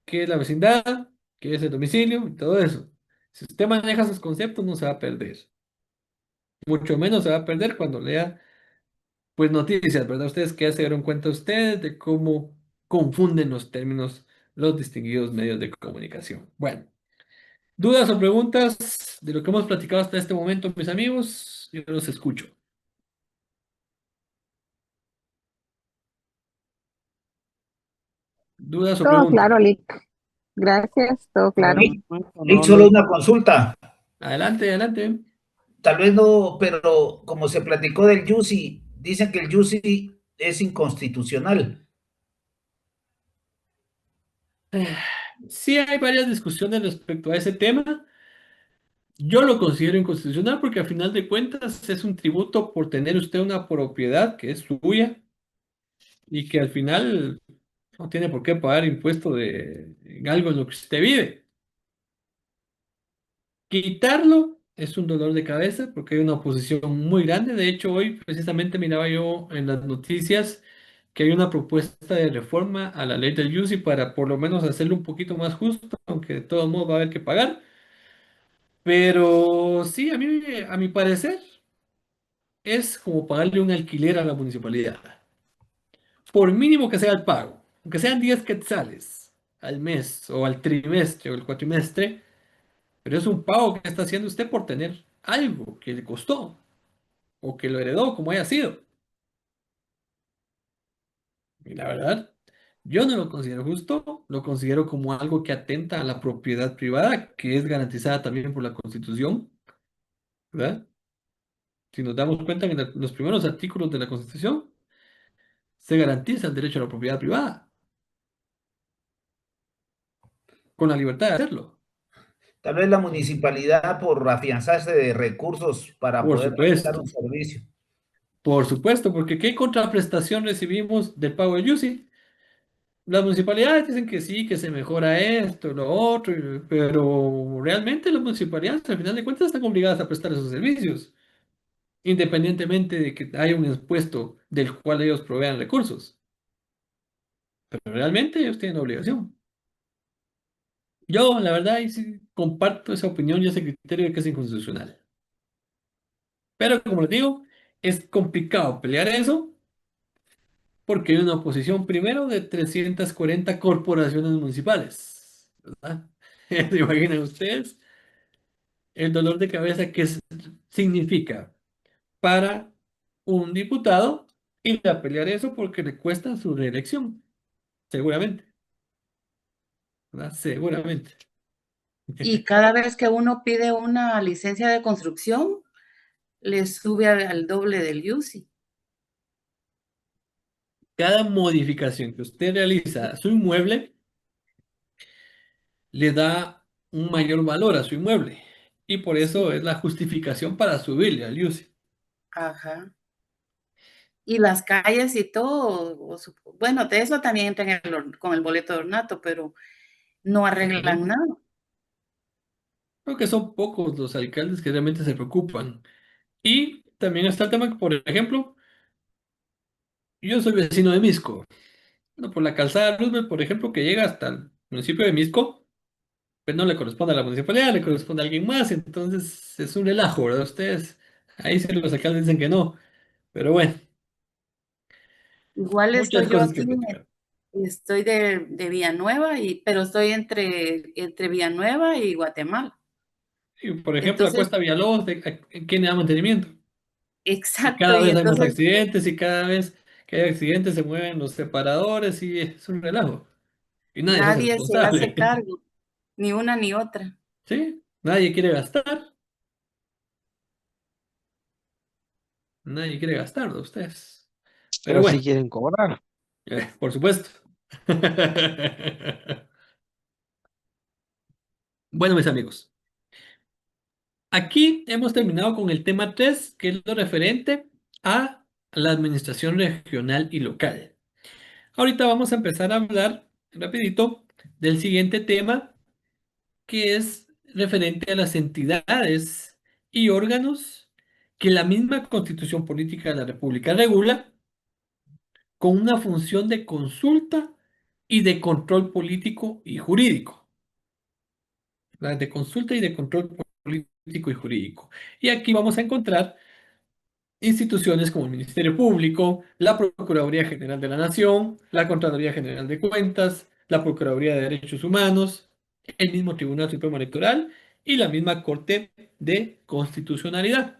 qué es la vecindad, qué es el domicilio y todo eso. Si usted maneja esos conceptos, no se va a perder. Mucho menos se va a perder cuando lea, pues, noticias, ¿verdad? Ustedes que ya se dieron cuenta ustedes de cómo confunden los términos los distinguidos medios de comunicación. Bueno, dudas o preguntas de lo que hemos platicado hasta este momento, mis amigos, yo los escucho. Dudas o Todo preguntas. claro, Lick. Gracias, todo claro. Lick, solo una consulta. Adelante, adelante. Tal vez no, pero como se platicó del YUSI, dicen que el YUSI es inconstitucional. Sí, hay varias discusiones respecto a ese tema. Yo lo considero inconstitucional porque a final de cuentas es un tributo por tener usted una propiedad que es suya y que al final no tiene por qué pagar impuesto en algo en lo que usted vive. Quitarlo es un dolor de cabeza porque hay una oposición muy grande. De hecho, hoy precisamente miraba yo en las noticias que hay una propuesta de reforma a la ley del UCI para por lo menos hacerlo un poquito más justo, aunque de todos modos va a haber que pagar. Pero sí, a mí, a mi parecer, es como pagarle un alquiler a la municipalidad. Por mínimo que sea el pago, aunque sean 10 quetzales al mes o al trimestre o el cuatrimestre, pero es un pago que está haciendo usted por tener algo que le costó o que lo heredó, como haya sido. Y la verdad, yo no lo considero justo, lo considero como algo que atenta a la propiedad privada, que es garantizada también por la Constitución, ¿verdad? Si nos damos cuenta en los primeros artículos de la Constitución, se garantiza el derecho a la propiedad privada, con la libertad de hacerlo. Tal vez la municipalidad por afianzarse de recursos para Por poder prestar un supuesto, servicio. por supuesto, porque ¿qué contraprestación recibimos del pago del UCI? Las municipalidades dicen que sí, que se mejora esto, lo otro, pero realmente las municipalidades al final de cuentas están obligadas a prestar esos servicios, independientemente de que haya un impuesto del cual ellos provean recursos. Pero realmente ellos tienen la obligación. Yo, la verdad, ahí sí comparto esa opinión y ese criterio de que es inconstitucional. Pero como les digo, es complicado pelear eso porque hay una oposición primero de 340 corporaciones municipales, ¿verdad? ¿Se imaginan ustedes el dolor de cabeza que significa para un diputado ir a pelear eso porque le cuesta su reelección? Seguramente, ¿verdad? Seguramente. Y cada vez que uno pide una licencia de construcción, le sube al doble del UCI. Cada modificación que usted realiza a su inmueble le da un mayor valor a su inmueble. Y por eso Sí, es la justificación para subirle al UCI. ajá. Y las calles y todo, bueno, de eso también entran con el boleto de ornato, pero no arreglan Exactamente. nada. Creo que son pocos los alcaldes que realmente se preocupan. Y también está el tema que, por ejemplo, yo soy vecino de Misco. No, por la calzada Roosevelt, por ejemplo, que llega hasta el municipio de Misco, pues no le corresponde a la municipalidad, le corresponde a alguien más, entonces es un relajo, ¿verdad? Ustedes, ahí sí los alcaldes dicen que no, pero bueno, Igual muchas estoy yo cosas que aquí, platicar. estoy de Villanueva, pero estoy entre Villanueva y Guatemala. Y, por ejemplo, la Entonces, Cuesta Villalobos, ¿quién le da mantenimiento? Y exacto, cada y vez hay más entonces accidentes y cada vez que hay accidentes se mueven los separadores y es un relajo. Y nadie se hace nadie se hace responsable, cargo, ni una ni otra. ¿sí? Nadie quiere gastar de ustedes. Pero Pero bueno, si quieren cobrar. por supuesto. Bueno, mis amigos, aquí hemos terminado con el tema 3, que es lo referente a la administración regional y local. Ahorita vamos a empezar a hablar rapidito del siguiente tema, que es referente a las entidades y órganos que la misma Constitución Política de la República regula con una función de consulta y de control político y jurídico. De consulta y de control político y jurídico. Y aquí vamos a encontrar instituciones como el Ministerio Público, la Procuraduría General de la Nación, la Contraloría General de Cuentas, la Procuraduría de Derechos Humanos, el mismo Tribunal Supremo Electoral y la misma Corte de Constitucionalidad.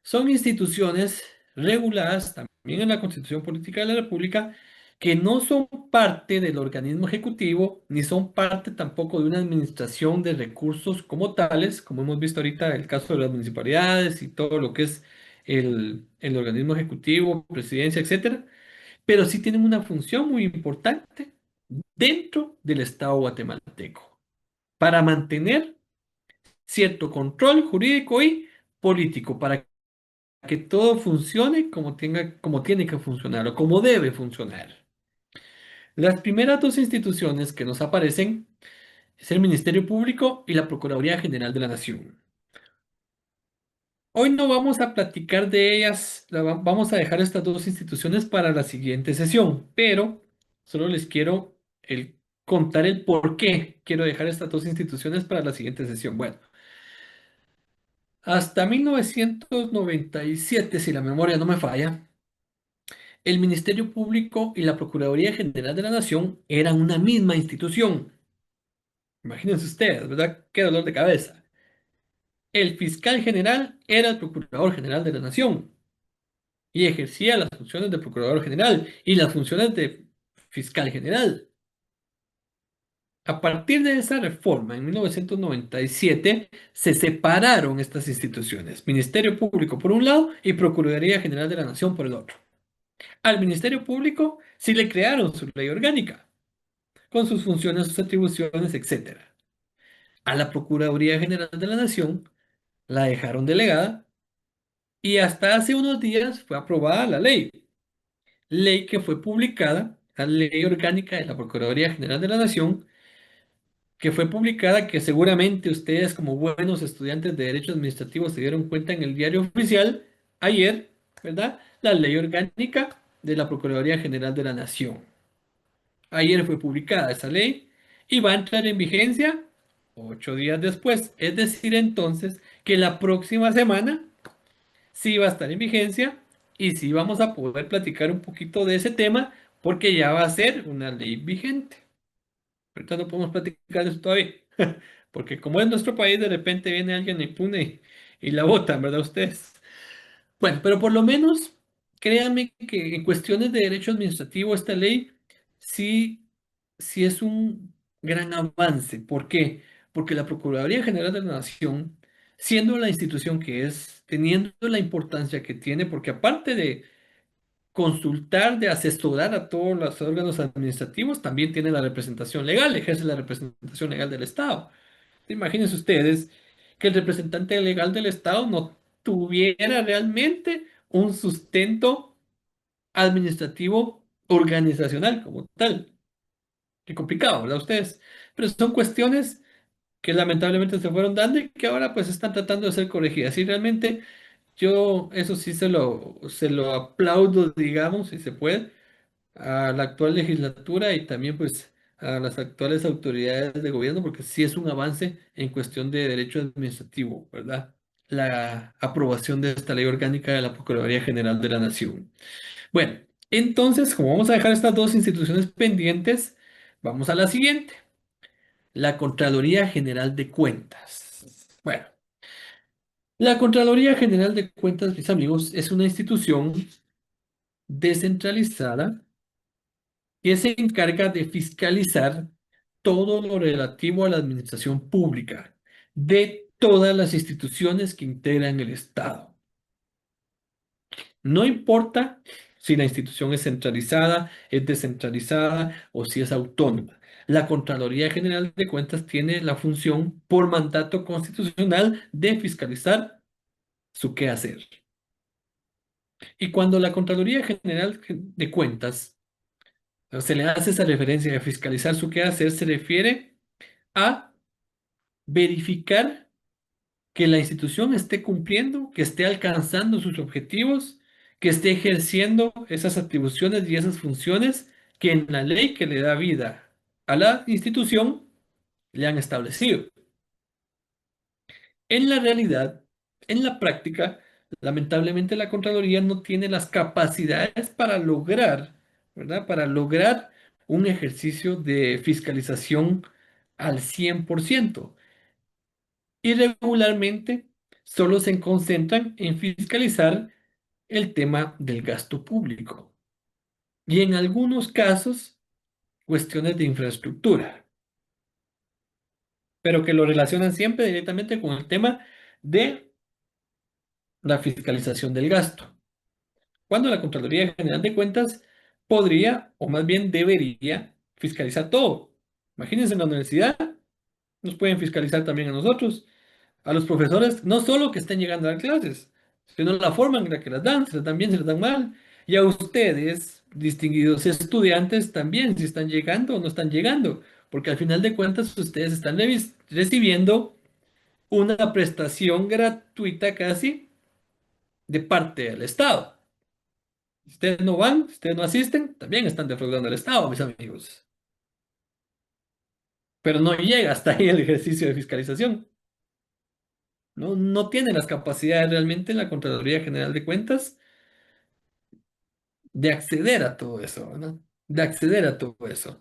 Son instituciones reguladas también en la Constitución Política de la República que no son parte del organismo ejecutivo ni son parte tampoco de una administración de recursos como tales, como hemos visto ahorita el caso de las municipalidades y todo lo que es el organismo ejecutivo, presidencia, etcétera, pero sí tienen una función muy importante dentro del Estado guatemalteco para mantener cierto control jurídico y político, para que todo funcione como tiene que funcionar o como debe funcionar. Las primeras dos instituciones que nos aparecen es el Ministerio Público y la Procuraduría General de la Nación. Hoy no vamos a platicar de ellas, vamos a dejar estas dos instituciones para la siguiente sesión, pero solo les quiero contar el por qué quiero dejar estas dos instituciones para la siguiente sesión. Bueno, Hasta 1997, si la memoria no me falla, el Ministerio Público y la Procuraduría General de la Nación eran una misma institución. Imagínense ustedes, ¿verdad? Qué dolor de cabeza. El fiscal general era el Procurador General de la Nación y ejercía las funciones de Procurador General y las funciones de Fiscal General. A partir de esa reforma, en 1997, se separaron estas instituciones, Ministerio Público por un lado y Procuraduría General de la Nación por el otro. Al Ministerio Público sí le crearon su ley orgánica, con sus funciones, sus atribuciones, etcétera. A la Procuraduría General de la Nación la dejaron delegada y hasta hace unos días fue aprobada la ley que fue publicada, la ley orgánica de la Procuraduría General de la Nación, que fue publicada, que seguramente ustedes como buenos estudiantes de Derecho Administrativo se dieron cuenta en el diario oficial ayer, ¿verdad? La ley orgánica de la Procuraduría General de la Nación. Ayer fue publicada esa ley y va a entrar en vigencia 8 días después. Es decir, entonces, que la próxima semana sí va a estar en vigencia y sí vamos a poder platicar un poquito de ese tema porque ya va a ser una ley vigente. Ahorita no podemos platicar de eso todavía, porque como es nuestro país, de repente viene alguien impune y la votan, ¿verdad ustedes? Bueno, pero por lo menos créanme que en cuestiones de derecho administrativo esta ley sí, sí es un gran avance. ¿Por qué? Porque la Procuraduría General de la Nación, siendo la institución que es, teniendo la importancia que tiene, porque aparte de consultar, de asesorar a todos los órganos administrativos, también tiene la representación legal, ejerce la representación legal del Estado. Imagínense ustedes que el representante legal del Estado no tuviera realmente un sustento administrativo organizacional como tal. Qué complicado, ¿verdad ustedes? Pero son cuestiones que lamentablemente se fueron dando y que ahora pues están tratando de ser corregidas. Y realmente yo eso sí se lo aplaudo, digamos, si se puede a la actual legislatura y también pues a las actuales autoridades de gobierno, porque sí es un avance en cuestión de derecho administrativo, ¿verdad? La aprobación de esta ley orgánica de la Procuraduría General de la Nación. Bueno, entonces, como vamos a dejar estas dos instituciones pendientes, vamos a la siguiente, la Contraloría General de Cuentas. Bueno, la Contraloría General de Cuentas, mis amigos, es una institución descentralizada que se encarga de fiscalizar todo lo relativo a la administración pública de todas las instituciones que integran el Estado. No importa si la institución es centralizada, es descentralizada o si es autónoma. La Contraloría General de Cuentas tiene la función por mandato constitucional de fiscalizar su quehacer. Y cuando la Contraloría General de Cuentas se le hace esa referencia de fiscalizar su quehacer, se refiere a verificar que la institución esté cumpliendo, que esté alcanzando sus objetivos, que esté ejerciendo esas atribuciones y esas funciones que en la ley que le da vida a la institución le han establecido. En la realidad, en la práctica, lamentablemente la Contraloría no tiene las capacidades para lograr, ¿verdad? Para lograr un ejercicio de fiscalización al 100%. Y regularmente solo se concentran en fiscalizar el tema del gasto público y en algunos casos cuestiones de infraestructura, pero que lo relacionan siempre directamente con el tema de la fiscalización del gasto. Cuando la Contraloría General de Cuentas podría, o más bien debería, fiscalizar todo. Imagínense en la universidad, nos pueden fiscalizar también a nosotros. A los profesores, no solo que estén llegando a dar clases, sino la forma en la que las dan, si las dan bien, si las dan mal. Y a ustedes, distinguidos estudiantes, también, si están llegando o no están llegando, porque al final de cuentas ustedes están recibiendo una prestación gratuita casi de parte del Estado. Si ustedes no van, si ustedes no asisten, también están defraudando al Estado, mis amigos. Pero no llega hasta ahí el ejercicio de fiscalización. No tiene las capacidades realmente la Contraloría General de Cuentas de acceder a todo eso, ¿no? De acceder a todo eso.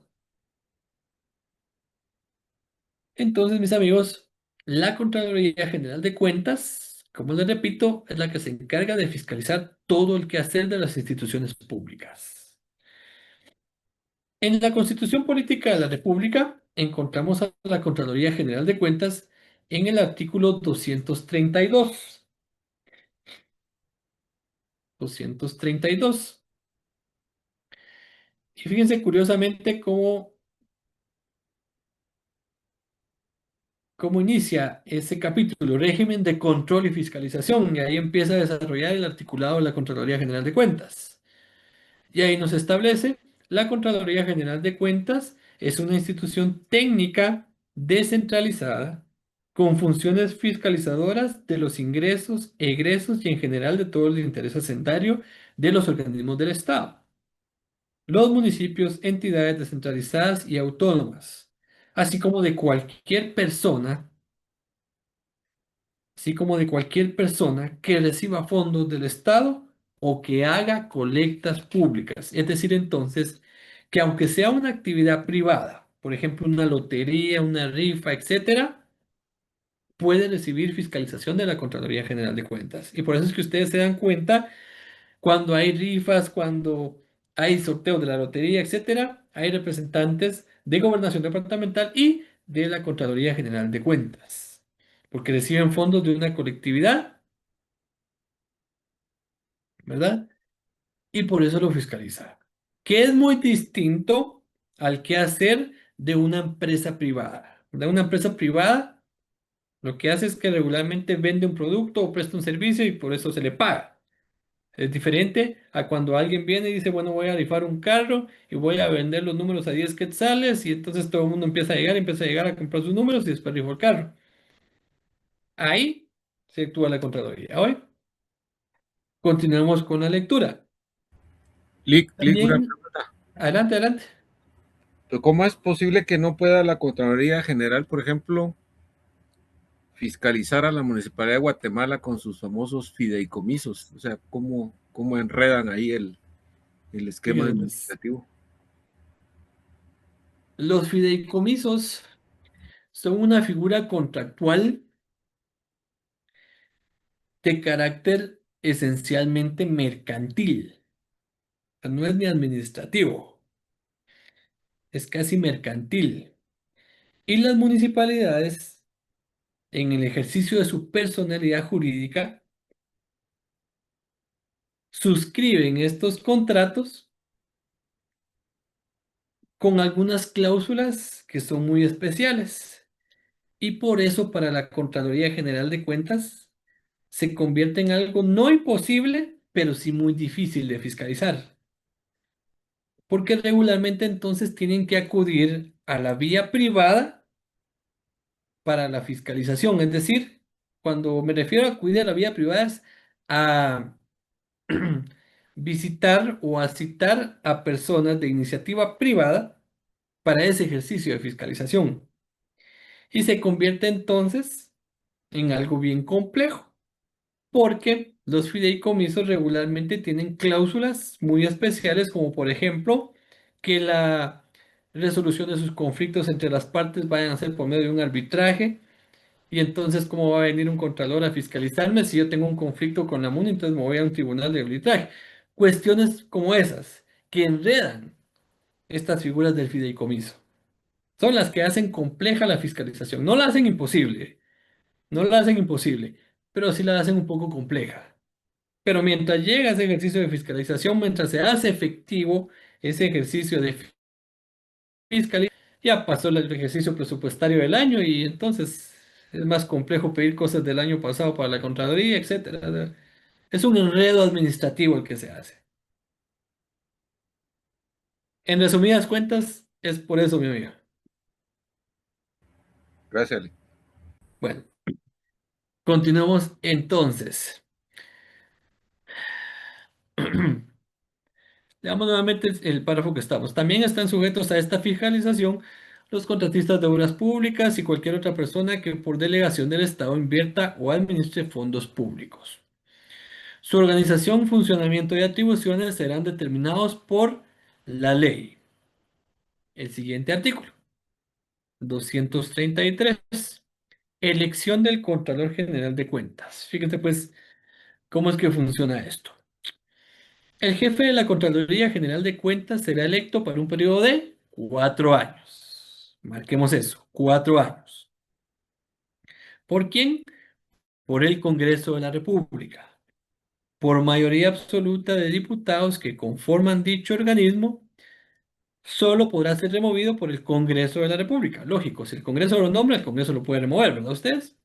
Entonces, mis amigos, la Contraloría General de Cuentas, como les repito, es la que se encarga de fiscalizar todo el quehacer de las instituciones públicas. En la Constitución Política de la República encontramos a la Contraloría General de Cuentas en el artículo 232. 232. Y fíjense curiosamente cómo inicia ese capítulo, régimen de control y fiscalización, y ahí empieza a desarrollar el articulado de la Contraloría General de Cuentas. Y ahí nos establece, la Contraloría General de Cuentas es una institución técnica descentralizada con funciones fiscalizadoras de los ingresos, egresos y en general de todo el interés hacendario de los organismos del Estado, los municipios, entidades descentralizadas y autónomas, así como de cualquier persona que reciba fondos del Estado o que haga colectas públicas. Es decir, entonces, que aunque sea una actividad privada, por ejemplo, una lotería, una rifa, etcétera, puede recibir fiscalización de la Contraloría General de Cuentas. Y por eso es que ustedes se dan cuenta cuando hay rifas, cuando hay sorteos de la lotería, etcétera, hay representantes de Gobernación Departamental y de la Contraloría General de Cuentas, porque reciben fondos de una colectividad, ¿verdad? Y por eso lo fiscaliza, que es muy distinto al que hacer de una empresa privada. De una empresa privada, lo que hace es que regularmente vende un producto o presta un servicio y por eso se le paga. Es diferente a cuando alguien viene y dice, bueno, voy a rifar un carro y voy a vender los números a 10 quetzales y entonces todo el mundo empieza a llegar a comprar sus números y después rifo el carro. Ahí se actúa la Contraloría. Hoy continuemos con la lectura. Lick, una También, pregunta. adelante, adelante. ¿Cómo es posible que no pueda la Contraloría General, por ejemplo, fiscalizar a la Municipalidad de Guatemala con sus famosos fideicomisos? O sea, ¿cómo enredan ahí el esquema Fíjense, pues, administrativo? los fideicomisos son una figura contractual de carácter esencialmente mercantil. O sea, no es ni administrativo, es casi mercantil. Y las municipalidades, en el ejercicio de su personalidad jurídica, suscriben estos contratos con algunas cláusulas que son muy especiales. Y por eso para la Contraloría General de Cuentas se convierte en algo no imposible, pero sí muy difícil de fiscalizar. Porque regularmente entonces tienen que acudir a la vía privada para la fiscalización. Es decir, cuando me refiero a acudir a la vía privada es a visitar o a citar a personas de iniciativa privada para ese ejercicio de fiscalización. Y se convierte entonces en algo bien complejo, porque los fideicomisos regularmente tienen cláusulas muy especiales, como por ejemplo que la resolución de sus conflictos entre las partes vayan a ser por medio de un arbitraje. Y entonces, ¿cómo va a venir un contralor a fiscalizarme si yo tengo un conflicto con la MUNI? Entonces me voy a un tribunal de arbitraje. Cuestiones como esas, que enredan estas figuras del fideicomiso, son las que hacen compleja la fiscalización. No la hacen imposible, no la hacen imposible, pero sí la hacen un poco compleja. Pero mientras llega ese ejercicio de fiscalización, mientras se hace efectivo ese ejercicio de fiscalización, ya pasó el ejercicio presupuestario del año y entonces es más complejo pedir cosas del año pasado para la Contraloría, etcétera. Es un enredo administrativo el que se hace. En resumidas cuentas, es por eso, mi amigo. Gracias, Lick. Bueno, continuemos entonces. Veamos nuevamente el párrafo que estamos. También están sujetos a esta fiscalización los contratistas de obras públicas y cualquier otra persona que por delegación del Estado invierta o administre fondos públicos. Su organización, funcionamiento y atribuciones serán determinados por la ley. El siguiente artículo, 233. Elección del Contralor General de Cuentas. Fíjense pues cómo es que funciona esto. El jefe de la Contraloría General de Cuentas será electo para un periodo de 4 años. Marquemos eso, 4 años. ¿Por quién? Por el Congreso de la República. Por mayoría absoluta de diputados que conforman dicho organismo, solo podrá ser removido por el Congreso de la República. Lógico, si el Congreso lo nombra, el Congreso lo puede remover, ¿verdad ustedes?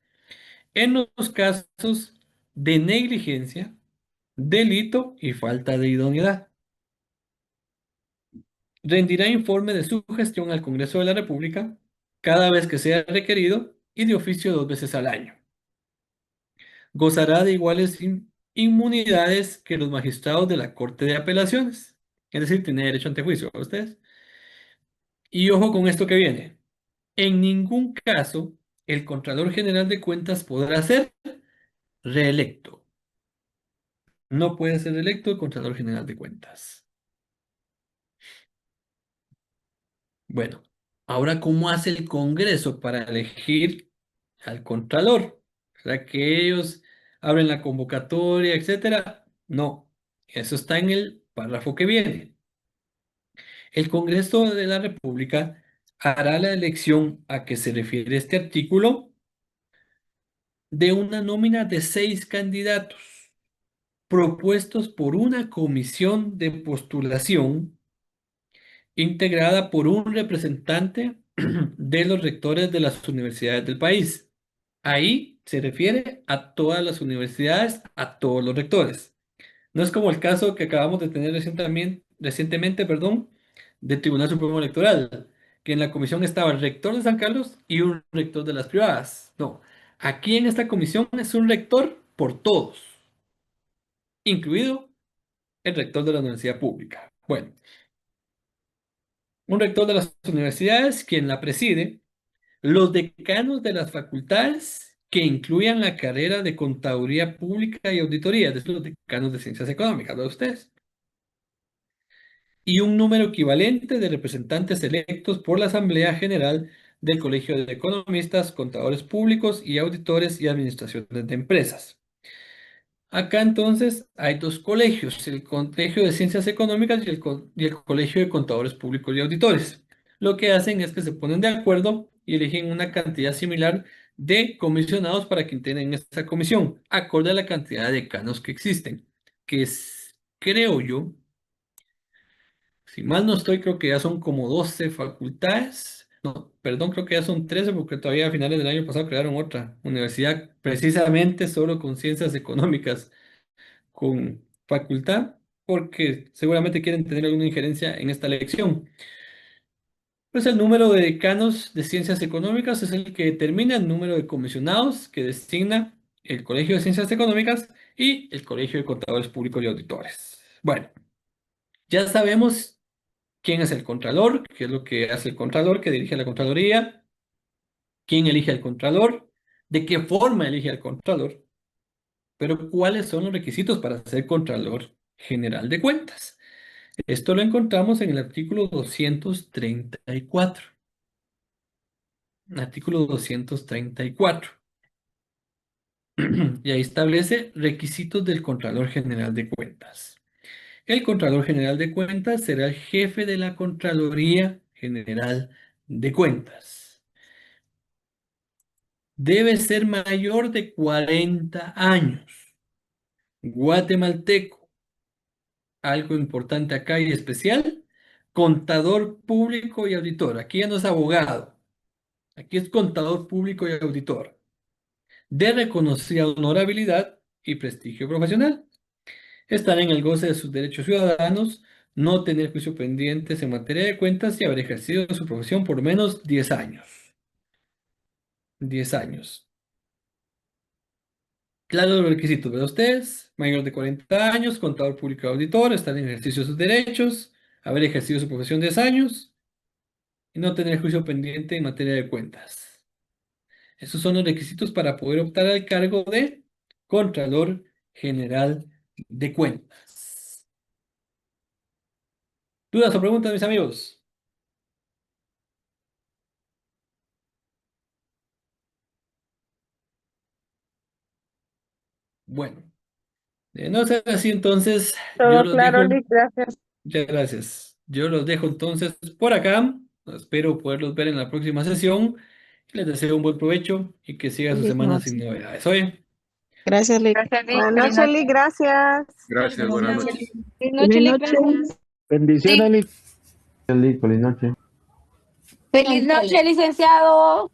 En los casos de negligencia, delito y falta de idoneidad. Rendirá informe de su gestión al Congreso de la República cada vez que sea requerido y de oficio 2 veces al año. Gozará de iguales inmunidades que los magistrados de la Corte de Apelaciones. Es decir, tiene derecho ante juicio a ustedes. Y ojo con esto que viene. En ningún caso el Contralor General de Cuentas podrá ser reelecto. No puede ser electo el Contralor General de Cuentas. Bueno, ahora, ¿cómo hace el Congreso para elegir al Contralor? ¿Será que ellos abren la convocatoria, etcétera? No, eso está en el párrafo que viene. El Congreso de la República hará la elección a que se refiere este artículo de una nómina de 6 candidatos propuestos por una comisión de postulación integrada por un representante de los rectores de las universidades del país. Ahí se refiere a todas las universidades, a todos los rectores. No es como el caso que acabamos de tener recientemente, del Tribunal Supremo Electoral, que en la comisión estaba el rector de San Carlos y un rector de las privadas. No, aquí en esta comisión es un rector por todos, incluido el rector de la universidad pública. Bueno, un rector de las universidades, quien la preside, los decanos de las facultades que incluyan la carrera de Contaduría Pública y Auditoría, es decir, los decanos de Ciencias Económicas, ¿de ustedes? Y un número equivalente de representantes electos por la Asamblea General del Colegio de Economistas, Contadores Públicos y Auditores y Administraciones de Empresas. Acá entonces hay 2 colegios, el Colegio de Ciencias Económicas y el Colegio de Contadores Públicos y Auditores. Lo que hacen es que se ponen de acuerdo y eligen una cantidad similar de comisionados para que integren esta comisión, acorde a la cantidad de decanos que existen, que es, creo yo, si mal no estoy, creo que ya son como 12 facultades. No, perdón, creo que ya son 13 porque todavía a finales del año pasado crearon otra universidad precisamente solo con ciencias económicas con facultad, porque seguramente quieren tener alguna injerencia en esta elección. Pues el número de decanos de ciencias económicas es el que determina el número de comisionados que designa el Colegio de Ciencias Económicas y el Colegio de Contadores Públicos y Auditores. Bueno, ya sabemos quién es el Contralor, qué es lo que hace el Contralor, que dirige la Contraloría, quién elige al Contralor, de qué forma elige al Contralor, pero cuáles son los requisitos para ser Contralor General de Cuentas. Esto lo encontramos en el artículo 234. Artículo 234. Y ahí establece requisitos del Contralor General de Cuentas. El Contralor General de Cuentas será el jefe de la Contraloría General de Cuentas. Debe ser mayor de 40 años. Guatemalteco. Algo importante acá y especial. Contador público y auditor. Aquí ya no es abogado. Aquí es contador público y auditor. De reconocida honorabilidad y prestigio profesional. Estar en el goce de sus derechos ciudadanos. No tener juicio pendientes en materia de cuentas y haber ejercido su profesión por menos 10 años. 10 años. Claro, los requisitos de ustedes, mayor de 40 años, contador público y auditor, estar en ejercicio de sus derechos, haber ejercido su profesión 10 años, y no tener juicio pendiente en materia de cuentas. Esos son los requisitos para poder optar al cargo de Contralor General de Cuentas. ¿Dudas o preguntas, mis amigos? Bueno, de no ser así, entonces yo Todo los claro, dejo. Lick, gracias. Muchas gracias. Yo los dejo entonces por acá. Espero poderlos ver en la próxima sesión. Les deseo un buen provecho y que siga su Feliz semana sin noche. novedades. Oye, Gracias, Lick. Gracias, Lick. Buenas Feliz noches, noche. Lick, gracias. Gracias, buenas noches. Feliz noche, Lick. Gracias. Bendiciones, Sí. Lick. Feliz noche. Feliz noche, licenciado.